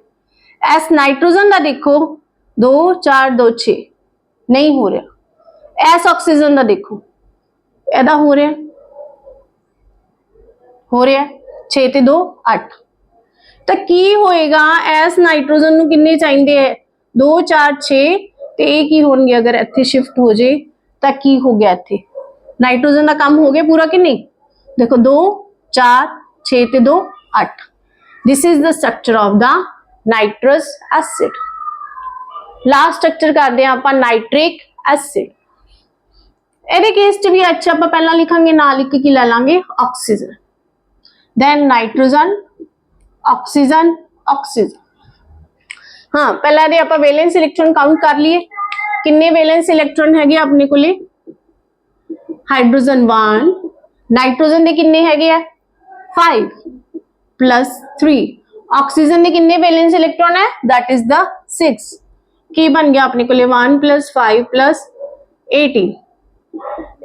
एस नाइट्रोजन का देखो 2 4 2 6 नहीं हो रहा। एस ऑक्सीजन का देखो एदा हो रहा 6 ते 2 8। तो की होएगा एस नाइट्रोजन नूं किन्ने चाहिए है 2 4 6 ते ये की होणगे अगर इत्थे शिफ्ट हो जाए तो की हो गया इत्थे नाइट्रोजन का काम हो गया पूरा कि नहीं। देखो 2 4 6 ते 2 8। This is the structure of the nitrous acid. Last structure करते हैं आप नाइट्रिक एसिड। ਇਹਦੇ केस च भी अच्छा आप पहला लिखांगे नाल लिख के लै लांगे oxygen, then nitrogen oxygen oxygen. हाँ पहला दे आप वैलेंस इलेक्ट्रॉन काउंट कर लिए, किन्ने वैलेंस इलेक्ट्रॉन है अपने को हाइड्रोजन 1, नाइट्रोजन के किन्ने है 5 + 3, ऑक्सीजन के किन्ने वैलेंस इलेक्ट्रॉन है दैट इज द 6। की बन गया अपने को 1 + 5 + 18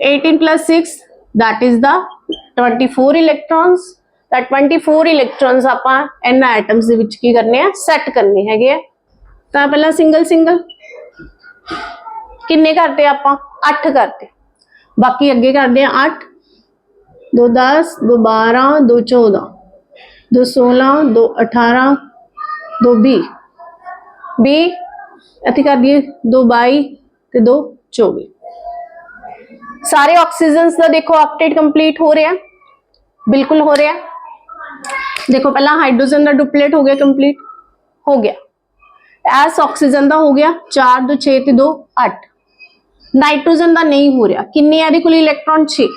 18 + 6 that is the 24 electrons. That 24 electrons आप इन्हां एटम्स दे विच की करने हैं सैट करने हैं। तो पहला सिंगल सिंगल किन्ने करते आप 8 करते, बाकी अगे करते हैं 8 2 10 2 12 2 14 2 16 2 18 2 20 इत्थे कर दिए 2 22 ते 2 24। सारे ऑक्सीजन्स का देखो ऑक्टेट कंप्लीट हो रहा है, बिल्कुल हो रहा है। देखो पहला हाइड्रोजन का डुप्लेट हो गया कंप्लीट हो गया। एस ऑक्सीजन का हो गया 4 2 6 ते 2 8। नाइट्रोजन का नहीं हो रहा, किन्ने इहदे कोल इलेक्ट्रॉन 6।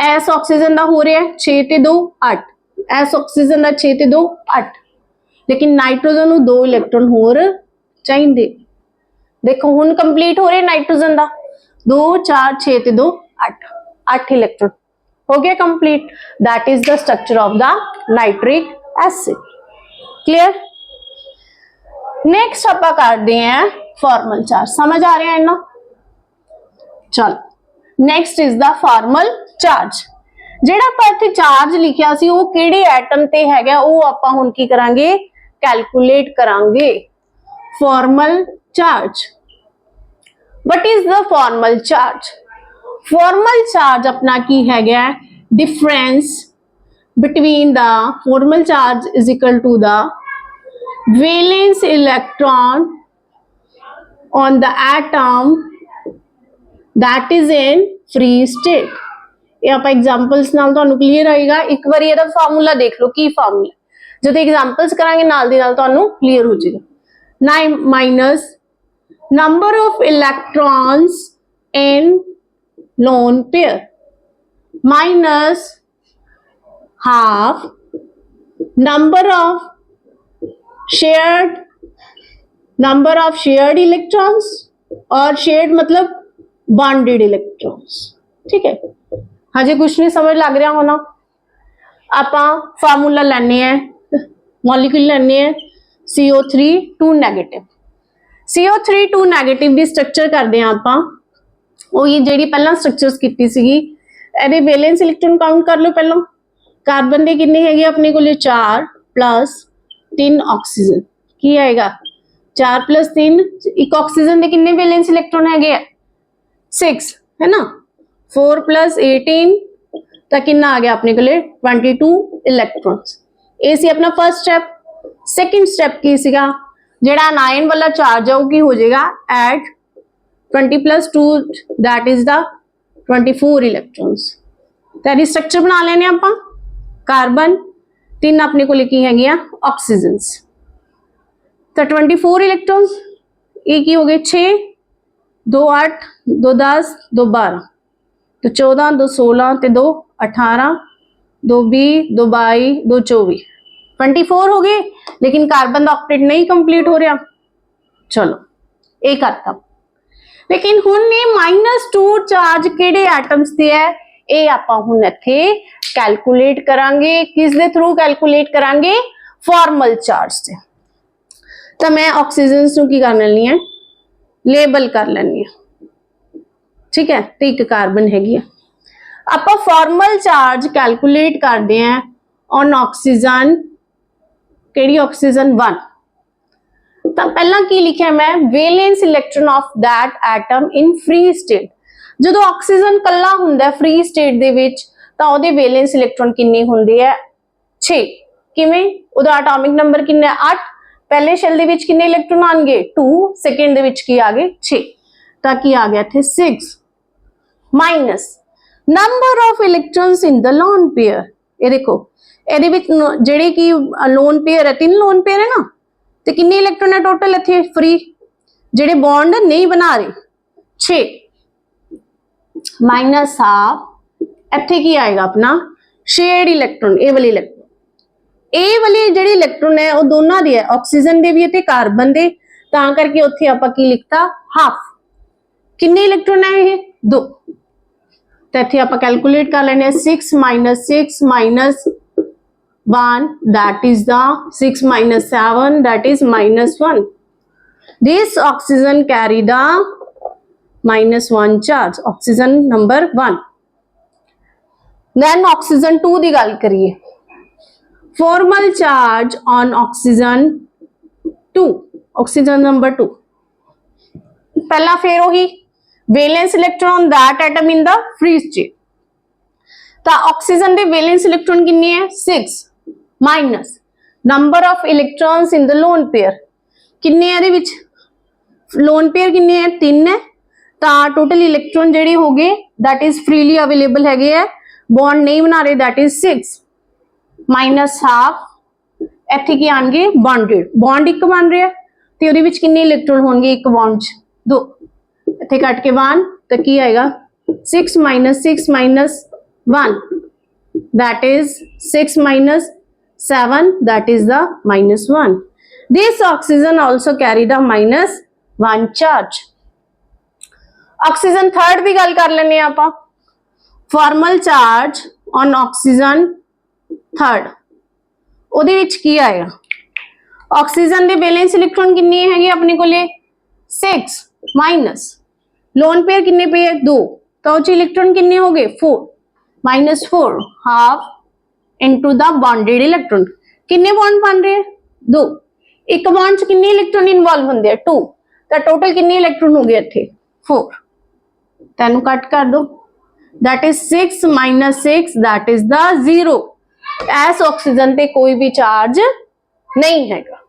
एस ऑक्सीजन का हो रहा है 6 ते 2 8। एस ऑक्सीजन का 6 ते 2 8, लेकिन नाइट्रोजन को 2 इलेक्ट्रॉन होर चाहिए। देखो हुण कंप्लीट हो रहा है नाइट्रोजन का 2 4 6 ते 2 8 8 इलेक्ट्रॉन हो गया complete. That is the structure of the nitric acid. Clear. Next आप करते हैं फॉर्मल चार्ज। समझ आ रहा है ना। चलो next is the formal charge. ਜਿਹੜਾ ਆਪਾਂ ਇੱਥੇ ਚਾਰਜ ਲਿਖਿਆ ਸੀ ਉਹ ਕਿਹੜੇ ਐਟਮ ਤੇ ਹੈਗਾ ਉਹ ਆਪਾਂ ਹੁਣ ਕੀ ਕਰਾਂਗੇ ਕੈਲਕੂਲੇਟ ਕਰਾਂਗੇ formal charge. What is the formal charge? Formal charge अपना की है गया difference between the formal charge is equal to the valence electron on the atom that is in free state। ये आप एग्जांपल्स नाल ਤੁਹਾਨੂੰ क्लियर आएगा। एक बार ਇਹਦਾ फार्मूला देख लो की फार्मूला ਜਦੋਂ एग्जांपल्स करांगे नाल ਦੀ ਨਾਲ ਤੁਹਾਨੂੰ क्लियर हो जाएगा। 9 minus number of electrons in lone pair minus half number of shared electrons और shared मतलब bonded electrons। ठीक है, हजे कुछ नहीं समझ लग रहा होना। आपां फार्मूला लेने हैं मॉलिक्यूल लेने हैं CO3 2 नेगेटिव CO3 2 ਨੈਗੇਟਿਵ ਦੀ ਸਟਰਕਚਰ ਕਰਦੇ ਆ ਆਪਾਂ ਉਹੀ ਜਿਹੜੀ ਪਹਿਲਾਂ ਸਟਰਕਚਰਸ ਕੀਤੀ ਸੀਗੀ। ਇਹਦੇ ਵੈਲੈਂਸ ਇਲੈਕਟ੍ਰੋਨ ਕਾਊਂਟ ਕਰ ਲਓ ਪਹਿਲਾਂ। ਕਾਰਬਨ ਦੇ ਕਿੰਨੇ ਹੈਗੇ ਆਪਣੇ ਕੋਲੇ 4 प्लस 3 ਆਕਸੀਜਨ ਕੀ ਆਏਗਾ 4 प्लस 3 ਇੱਕ ਆਕਸੀਜਨ ਦੇ ਕਿੰਨੇ ਵੈਲੈਂਸ ਇਲੈਕਟ੍ਰੋਨ ਹੈਗੇ ਆ 6 है ना 4 प्लस 18 ਤਾਂ ਕਿੰਨਾ ਆ ਗਿਆ ਆਪਣੇ ਕੋਲੇ 22 ਇਲੈਕਟ੍ਰੋਨਸ। ਇਹ ਸੀ ਆਪਣਾ ਫਰਸਟ ਸਟੈਪ। ਸੈਕੰਡ ਸਟੈਪ ਕੀ ਸੀਗਾ ਜਿਹੜਾ आयन वाला चार्ज है वो की हो जाएगा eight 20 plus 2 that is the 24 electrons. तो यदि स्ट्रक्चर बना लेने आप कार्बन 3 अपने को लिखी है ऑक्सीजन्स तो 24 इलेक्ट्रॉन्स ये की हो गए 6 2 8 2 10 2 12 तो 14 2 16 ते 2 18 2 20 2 22 2 24 24 हो गए। लेकिन कार्बन का ऑक्टेट नहीं कंप्लीट हो रहा। चलो ये करता लेकिन हुण ने -2 चार्ज किहड़े एटम्स ते है ये आपां हुण इत्थे कैलकुलेट करांगे। किस दे थ्रू कैलकुलेट करांगे फॉर्मल चार्ज से। तो मैं ऑक्सीजन्स नूं की कर लैनी है लेबल कर लैनी है। ठीक है तो एक कार्बन हैगी आपां फॉर्मल चार्ज कैलकुलेट करते हैं ऑन ऑक्सीजन केड़ी ऑक्सीजन 1। तो पहला की लिखा मैं valence electron of that atom in free state. जो ऑक्सीजन कला हुंदा फ्री स्टेट दे विच तां ओहदे वैलेंस इलेक्ट्रॉन किन्ने हुंदे है 6। किवें ओहदा एटॉमिक नंबर किन्ना 8 पहले शेल दे विच किन्ने इलेक्ट्रॉन आणगे 2 सेकंड दे विच की आ गए 6 तां की आ गया इत्थे 6 minus number of electrons in the lone pair. ये देखो ਇਹਦੇ ਵਿੱਚ ਜਿਹੜੇ ਕਿ ਲੋਨ ਪੇਅਰ ਹੈ 3 ਲੋਨ ਪੇਅਰ ਹੈ ਨਾ ਤੇ ਕਿੰਨੇ ਇਲੈਕਟ੍ਰੋਨ ਹੈ ਟੋਟਲ ਇੱਥੇ ਫ੍ਰੀ ਜਿਹੜੇ ਬੌਂਡ ਨਹੀਂ ਬਣਾ ਰਹੇ 6 ਮਾਈਨਸ ਹਾਫ ਇੱਥੇ ਕੀ ਆਏਗਾ ਆਪਣਾ ਸ਼ੇਅਰਡ ਇਲੈਕਟ੍ਰੋਨ। ਇਹ ਵਾਲੀ ਜਿਹੜੀ ਇਲੈਕਟ੍ਰੋਨ ਹੈ ਉਹ ਦੋਨਾਂ ਦੀ ਹੈ ਆਕਸੀਜਨ ਦੇ ਵੀ ਅਤੇ ਕਾਰਬਨ ਦੇ ਤਾਂ ਕਰਕੇ ਉੱਥੇ ਆਪਾਂ ਕੀ ਲਿਖਤਾ ਹਾਫ। ਕਿੰਨੇ ਇਲੈਕਟ੍ਰੋਨ ਹੈ ਇਹ 2 ਤਾਂ ਇੱਥੇ ਆਪਾਂ ਕੈਲਕੂਲੇਟ ਕਰ ਲੈਣੇ 6 minus 6 minus 1 that is the 6 minus 7 that is -1. This oxygen carry the -1 charge oxygen number 1. Then oxygen 2 ਦੀ ਗੱਲ ਕਰੀਏ formal charge on oxygen 2 oxygen number 2 ਪਹਿਲਾ ਫੇਰ ਉਹੀ valence electron on that atom in the free state ਤਾਂ oxygen ਦੇ valence electron ਕਿੰਨੇ ਹੈ 6 minus number of electrons in the lone pair किन्ने है विच लोन पेयर किन्ने है 3 है तो टोटल इलेक्ट्रॉन जेडे हो गए दैट इज फ्रीली अवेलेबल है बॉन्ड नहीं बना रहे दैट इज 6 माइनस हाफ इत्थे की आएंगे बॉन्डेड बॉन्ड एक बन रहा तो ਉਹਦੇ ਵਿੱਚ किन्ने इलेक्ट्रॉन होंगे एक बॉन्ड 2 इत्थे कट के 1 तो की आएगा 6 minus 1 that is 6 minus 7 that is the -1. This oxygen also carry the -1 charge. Oxygen third भी गल कर लेने आप formal charge on oxygen third ਉਹਦੇ ਵਿੱਚ ਕੀ ਆਏਗਾ ऑक्सीजन ਦੇ वैलेंस इलेक्ट्रॉन किन्ने हैगे अपने कोले 6 माइनस लोन पेयर किन्ने पे है 2 तो इलेक्ट्रॉन किन्ने हो गए 4 -4 half into the bonded electron. किन्ने बॉन्ड बन रहे हैं? 2। एक बॉन्ड च किन्ने इलेक्ट्रॉन इन्वॉल्व होंगे? 2। तो टोटल किन्ने इलेक्ट्रॉन हो गए इत्थे? 4। तेनू कट कर दो, that is 6 - 6, that is the 0। इस ऑक्सीजन ते कोई भी चार्ज नहीं हैगा।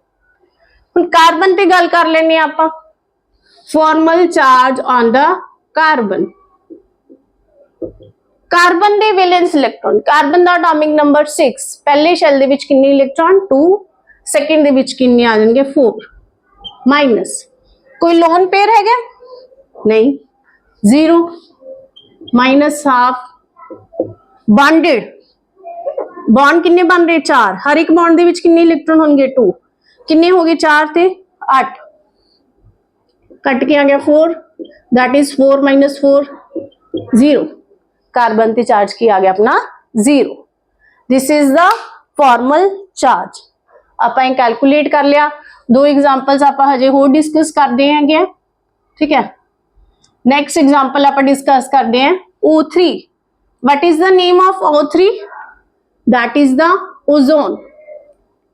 हुण कार्बन ते गल कर लेने आपां। Formal charge on the carbon. Carbon they valence electron, carbon दा एटॉमिक नंबर 6, पहले शैल दे विच किन्ने इलेक्ट्रॉन? 2, सेकंड दे विच किन्ने आ जाणगे? 4। माइनस कोई लोन पेयर है क्या? नहीं, 0 माइनस हाफ बॉन्डेड। बॉन्ड किन्ने बन रहे? 4। हर एक बॉन्ड दे विच किन्ने इलेक्ट्रॉन होंगे? 2। किन्ने हो गए? 4 ते 8, कट के आ गया 4, दैट इज 4 - 4, 0। कार्बन ते चार्ज की आ गया अपना 0। This is the formal charge. आपां कैलकुलेट कर लिया। 2 एग्जांपल्स आपां हजे होर डिस्कस करते हैं, ठीक है। नेक्स्ट एग्जांपल आपां डिस्कस करते हैं O3। What is the name of O3? That is the ozone.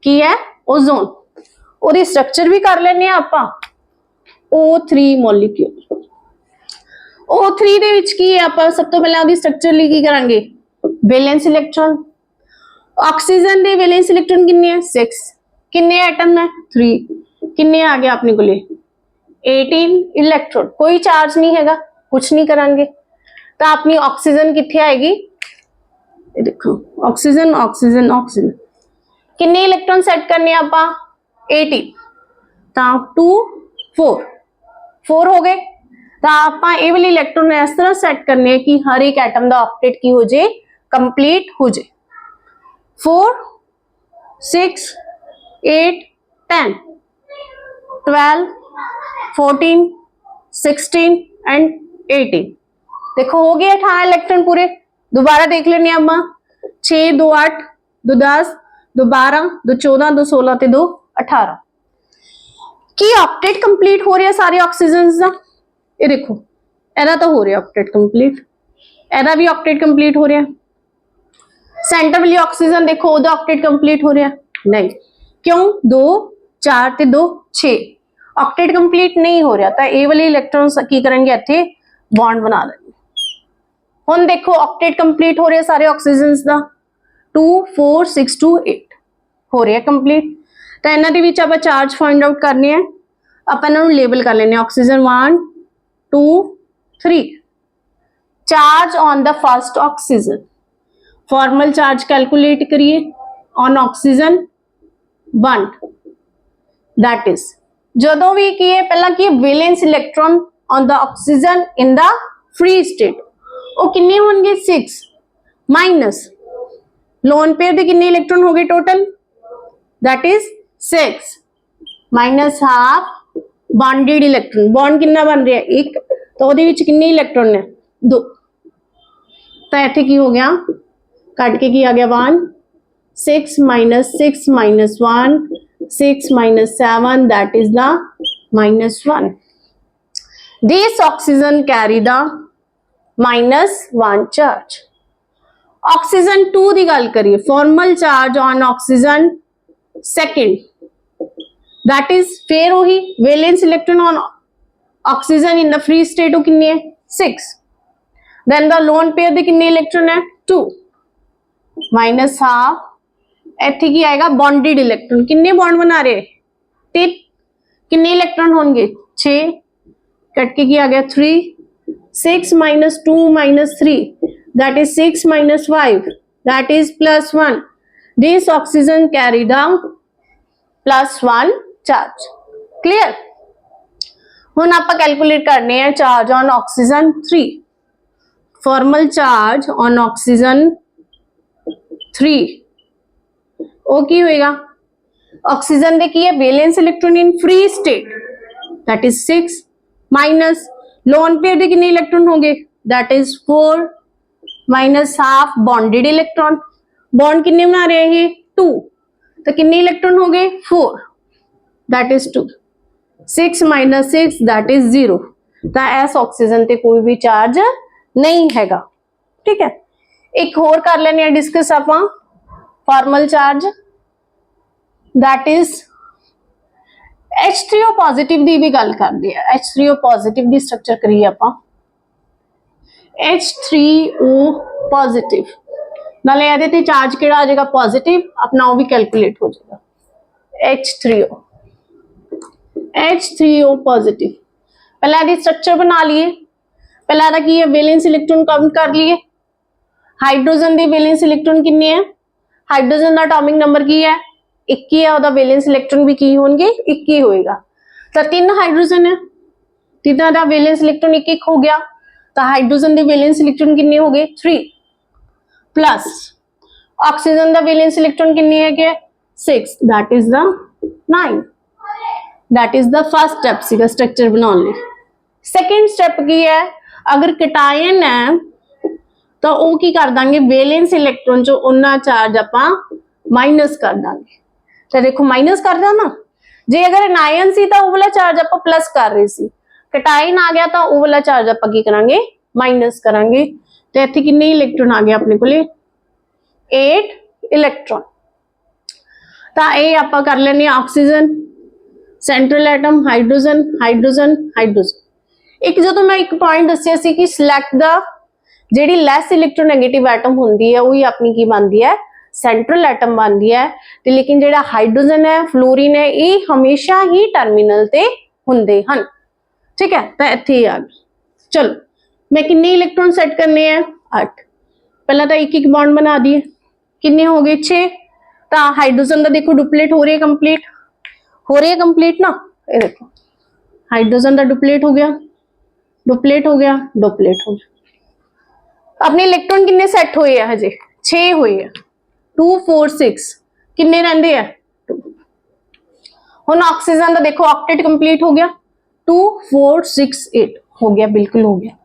की है? ओजोन। ਉਹਦੀ स्ट्रक्चर भी कर ਲੈਣੇ ਆ ਆਪਾਂ। O3 molecule. O3 ਦੇ ਵਿੱਚ ਕੀ ਹੈ? ਆਪਾਂ ਸਭ ਤੋਂ ਪਹਿਲਾਂ ਉਹਦੀ ਸਟਰਕਚਰ ਲਈ ਕੀ ਕਰਾਂਗੇ? ਵੈਲੈਂਸ ਇਲੈਕਟ੍ਰॉन। ऑक्सीजन ਦੇ ਵੈਲੈਂਸ ਇਲੈਕਟ੍ਰॉन ਕਿੰਨੇ ਹੈ? 6। ਕਿੰਨੇ ਐਟਮ ਹੈ? 3। ਕਿੰਨੇ ਆ ਗਿਆ ਆਪਣੇ ਕੋਲੇ? 18 इलेक्ट्रॉन। कोई चार्ज नहीं हैगा, कुछ नहीं करांगे। तो अपनी ऑक्सीजन कितने आएगी? देखो ऑक्सीजन ऑक्सीजन ऑक्सीजन किन्ने इलेक्ट्रॉन सेट करने आपा? 18। तो 2 4 हो गए। तो आपा ये वाले इलेक्ट्रॉन इस तरह सेट करने कि हर एक एटम का ऑक्टेट की हो जाए? कंप्लीट हो जाए। 4 6 8 10 12 14 16 एंड 18। देखो हो गया 18 इलेक्ट्रॉन पूरे। दोबारा देख लेने आप। 6 2 8 2 10 2 12 2 14 2 16 ते 2 18 की ऑक्टेट कंप्लीट हो रहा सारे ऑक्सीजन का। ये देखो एदा तो हो रहा ऑक्टेट कंप्लीट, एदा भी ऑक्टेट कंप्लीट हो रहा। सेंटर वाली ऑक्सीजन देखो ओदा ऑक्टेट कंप्लीट हो रहा नहीं। क्यों? 2 4 ते 2 6 ऑक्टेट कंप्लीट नहीं हो रहा। तो ये वाले इलेक्ट्रॉन्स की करेंगे? इत्थे बॉन्ड बना देंगे। हुण देखो ऑक्टेट कंप्लीट हो रहा सारे ऑक्सीजन का। 2 4 6 2 8 हो रहा कंप्लीट। तो इन्हां दे विच आपां चार्ज फाइंड आउट करने हैं। आपां इन्हां नूं लेबल कर लेने। Oxygen 1 2 3। Charge on the first oxygen. Formal charge calculate करिए ऑन ऑक्सीजन 1, दैट इज जदों भी की है पहला की valence electron on the oxygen in the free state वो किन्ने होंगे? 6 माइनस लोन पेयर दे किन्ने इलेक्ट्रॉन हो गए total? That is 6 minus half bonded electron. Bond कितना बन रहा है? 1। तो ਉਹਦੇ ਵਿੱਚ किन्ने इलेक्ट्रॉन है? 2। तो ਇੱਥੇ ਕੀ ਹੋ ਗਿਆ? ਕੱਟ ਕੇ ਕੀ ਆ ਗਿਆ? 1 6 minus 6 minus 1 6 minus 7, that is the -1. These oxygen carry the -1 charge. Oxygen 2 ਦੀ ਗੱਲ ਕਰੀਏ। formal charge on oxygen second, that is ਫਿਰ ਉਹੀ valence electron on oxygen in the free state ਉਹ ਕਿੰਨੇ ਹੈ? 6। then the lone pair ਦੇ ਕਿੰਨੇ electron ਹੈ? 2 minus half। ਇੱਥੇ ਕੀ ਆਏਗਾ? Bonded electron. किन्ने बॉन्ड बना रहे? 3। किन्ने इलेक्ट्रॉन होंगे? 6। कट के आ गया 3। 6 minus 2 minus 3, that is 6 minus 5, that is +1. This oxygen carry the +1 charge. Clear? हुण आपां कैलकुलेट करने हैं charge on oxygen 3। Formal charge on oxygen 3 वो की होएगा? ऑक्सीजन दे की है valence electron in free state, that is 6 minus lone pair दे कितने इलेक्ट्रॉन होंगे? That is 4 minus half bonded electron. Bond कितने बना रहे हैं? 2। तो कितने इलेक्ट्रॉन हो गए? 4, that is 2। 6 minus 6, that is 0। तो इस ऑक्सीजन ते कोई भी चार्ज नहीं हैगा, ठीक है। एक होर कर लेने डिस्कस आपां formal charge that is H3O positive की भी गल करते हैं। H3O पॉजिटिव की स्ट्रक्चर करिए आपां H3O पॉजिटिव नाले ਇਹਦੇ ਤੇ चार्ज ਕਿਹੜਾ आ जाएगा पॉजिटिव अपना वो भी कैलकुलेट हो जाएगा H3O पॉजिटिव। पहले ਇਹਦੀ स्ट्रक्चर बना लिए पहला ਇਹਦਾ ਕੀ ਹੈ वैलेंस इलेक्ट्रॉन काउंट कर लिए हाइड्रोजन ਦੀ वैलेंस इलेक्ट्रॉन कितने है हाइड्रोजन ਦਾ एटॉमिक नंबर की है 21 है ਉਹਦਾ वैलेंस इलेक्ट्रॉन भी की होंगे 21 होएगा तो 3 हाइड्रोजन है तीनों का वैलेंस इलेक्ट्रॉन 1 हो गया तो हाइड्रोजन के वैलेंस इलेक्ट्रॉन कितने हो गए 3 प्लस ऑक्सीजन का वैलेंस इलेक्ट्रॉन कितने है कि 6 that is the 9 that is the first step सीगा स्ट्रक्चर बनाने लिए। सेकेंड स्टेप की है अगर कटायन है तो वो की कर देंगे वैलेंस इलेक्ट्रॉन चो उन्ना चार्ज आपां माइनस कर देंगे तो देखो माइनस कर दिया ना जे अगर एनायन सी तो वो वाला चार्ज आपां प्लस कर रहे सी कटायन आ गया तो वो वाला चार्ज आपां की करांगे माइनस करांगे तो इत्थे कितने इलेक्ट्रॉन आ गया अपने कोले 8 इलेक्ट्रॉन तो ये आपां कर लेने oxygen central atom hydrogen hydrogen hydrogen एक जो मैं एक पॉइंट दसिया सी कि सिलेक्ट द जिहड़ी लैस इलेक्ट्रोनैगेटिव एटम हुंदी है वही अपनी की बनती है सेंट्रल एटम बनती है ते लेकिन जिहड़ा हाइड्रोजन है फ्लोरीन है ये हमेशा ही टर्मिनल ते हुंदे हन ठीक है तो इत्थे आ चलो मैं कितने इलेक्ट्रॉन सेट करने हैं 8 पहला तो एक बॉन्ड बना दिए कितने हो गए 6 तो हाइड्रोजन का देखो डुप्लेट हो रही है कंप्लीट ना ये देखो हाइड्रोजन का डुप्लेट हो गया डुप्लेट हो गया डुप्लेट हो गया अपने इलेक्ट्रॉन कितने सेट हुए हैं हजे 6 हुए हैं 2 4 6 कितने रहंदे हैं हुण ऑक्सीजन का देखो ऑक्टेट कंप्लीट हो गया 2 4 6 8 हो गया बिल्कुल हो गया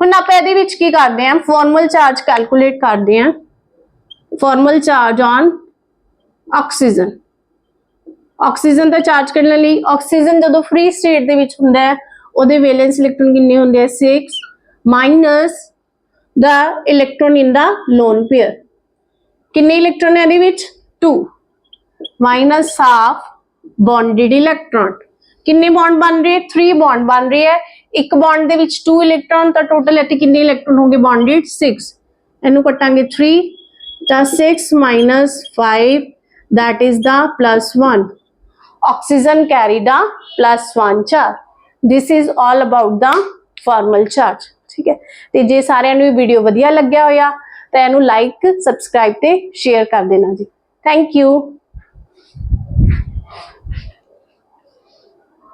हुण आप इहदे विच की करदे हैं फॉर्मल चार्ज कैलकुलेट करदे हैं formal charge on oxygen oxygen का चार्ज करने लई ऑक्सीजन जदों फ्री स्टेट दे विच हुंदा है उहदे वैलेंस इलेक्ट्रॉन कितने हुंदे हैं 6 minus the electron in the lone pair कितने इलेक्ट्रॉन है इहदे विच 2 माइनस हाफ बॉन्डेड इलेक्ट्रॉन कितने बॉन्ड बन रहे 3 बॉन्ड बन रहे हैं एक बॉन्ड दे विच 2 इलेक्ट्रॉन तो टोटल इत्थे कितने इलेक्ट्रॉन होंगे बॉन्डेड 6 इनू कटांगे 3 तो 6 minus 5 that is the +1 oxygen carry the +1 charge this is all about the formal charge ठीक है तो जे सारे वीडियो वधिया लग्या होया तो इनू लाइक सबसक्राइब ते शेयर कर देना जी थैंक यू।